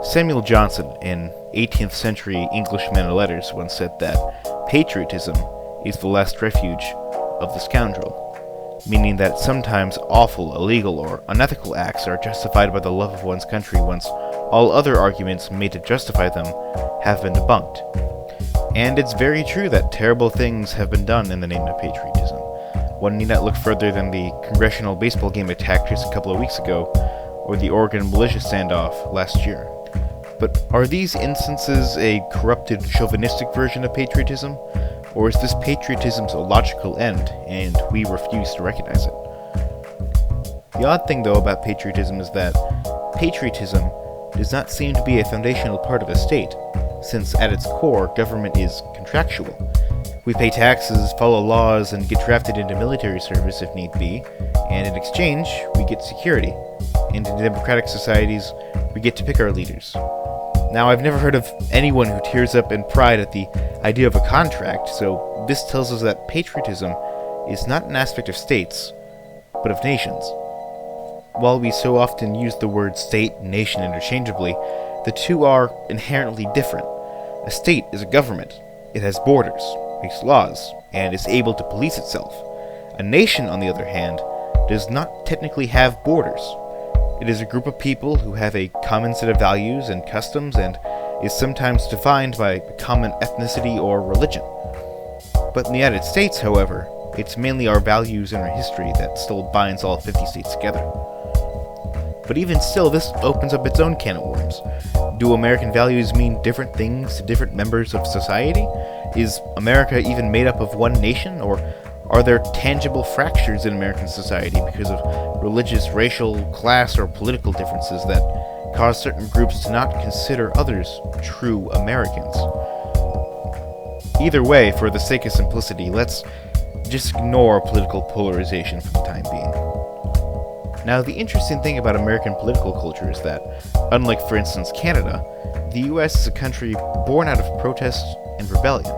Samuel Johnson, an 18th century Englishman of letters, once said that patriotism is the last refuge of the scoundrel, meaning that sometimes awful, illegal, or unethical acts are justified by the love of one's country once all other arguments made to justify them have been debunked. And it's very true that terrible things have been done in the name of patriotism. One need not look further than the congressional baseball game attack just a couple of weeks ago, or the Oregon militia standoff last year. But are these instances a corrupted, chauvinistic version of patriotism? Or is this patriotism's logical end, and we refuse to recognize it? The odd thing, though, about patriotism is that patriotism does not seem to be a foundational part of a state, since at its core, government is contractual. We pay taxes, follow laws, and get drafted into military service if need be, and in exchange, we get security. And in democratic societies, we get to pick our leaders. Now, I've never heard of anyone who tears up in pride at the idea of a contract, so this tells us that patriotism is not an aspect of states, but of nations. While we so often use the words state and nation interchangeably, the two are inherently different. A state is a government. It has borders, makes laws, and is able to police itself. A nation, on the other hand, does not technically have borders. It is a group of people who have a common set of values and customs and is sometimes defined by a common ethnicity or religion. But in the United States, however, it's mainly our values and our history that still binds all 50 states together. But even still, this opens up its own can of worms. Do American values mean different things to different members of society? Is America even made up of one nation, or are there tangible fractures in American society because of religious, racial, class, or political differences that cause certain groups to not consider others true Americans? Either way, for the sake of simplicity, let's just ignore political polarization for the time being. Now, the interesting thing about American political culture is that, unlike, for instance, Canada, the US is a country born out of protest and rebellion.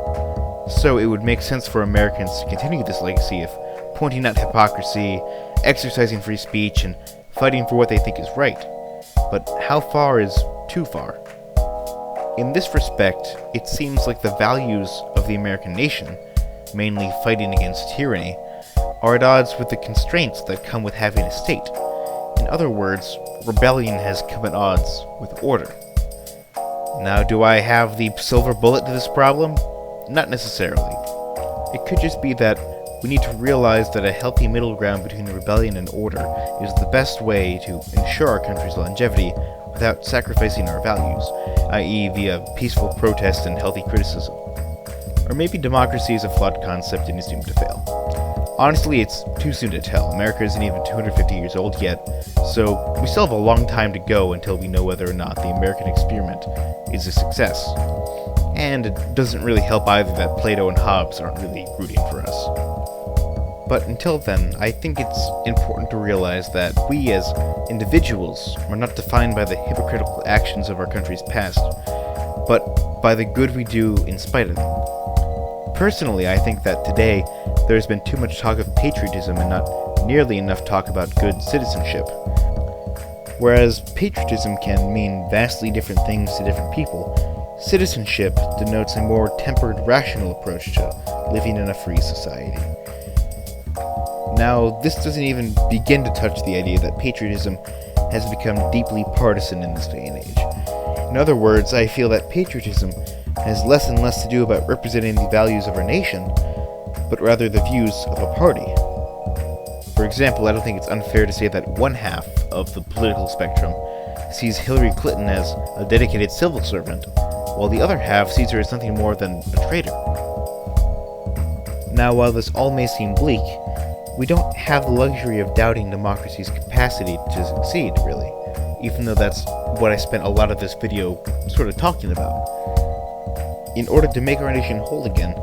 So it would make sense for Americans to continue this legacy of pointing out hypocrisy, exercising free speech, and fighting for what they think is right. But how far is too far? In this respect, it seems like the values of the American nation, mainly fighting against tyranny, are at odds with the constraints that come with having a state. In other words, rebellion has come at odds with order. Now, do I have the silver bullet to this problem? Not necessarily. It could just be that we need to realize that a healthy middle ground between rebellion and order is the best way to ensure our country's longevity without sacrificing our values, i.e. via peaceful protest and healthy criticism. Or maybe democracy is a flawed concept and is doomed to fail. Honestly, it's too soon to tell. America isn't even 250 years old yet, so we still have a long time to go until we know whether or not the American experiment is a success. And it doesn't really help either that Plato and Hobbes aren't really rooting for us. But until then, I think it's important to realize that we as individuals are not defined by the hypocritical actions of our country's past, but by the good we do in spite of them. Personally, I think that today there's been too much talk of patriotism and not nearly enough talk about good citizenship. Whereas patriotism can mean vastly different things to different people, citizenship denotes a more tempered, rational approach to living in a free society. Now, this doesn't even begin to touch the idea that patriotism has become deeply partisan in this day and age. In other words, I feel that patriotism has less and less to do about representing the values of our nation, but rather the views of a party. For example, I don't think it's unfair to say that one half of the political spectrum sees Hillary Clinton as a dedicated civil servant, while the other half sees her as nothing more than a traitor. Now, while this all may seem bleak, we don't have the luxury of doubting democracy's capacity to succeed, really, even though that's what I spent a lot of this video sort of talking about. In order to make our nation whole again,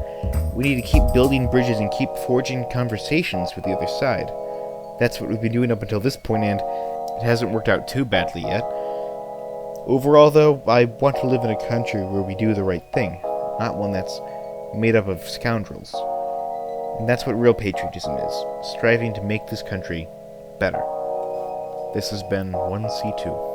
we need to keep building bridges and keep forging conversations with the other side. That's what we've been doing up until this point, and it hasn't worked out too badly yet. Overall, though, I want to live in a country where we do the right thing, not one that's made up of scoundrels. And that's what real patriotism is, striving to make this country better. This has been 1C2.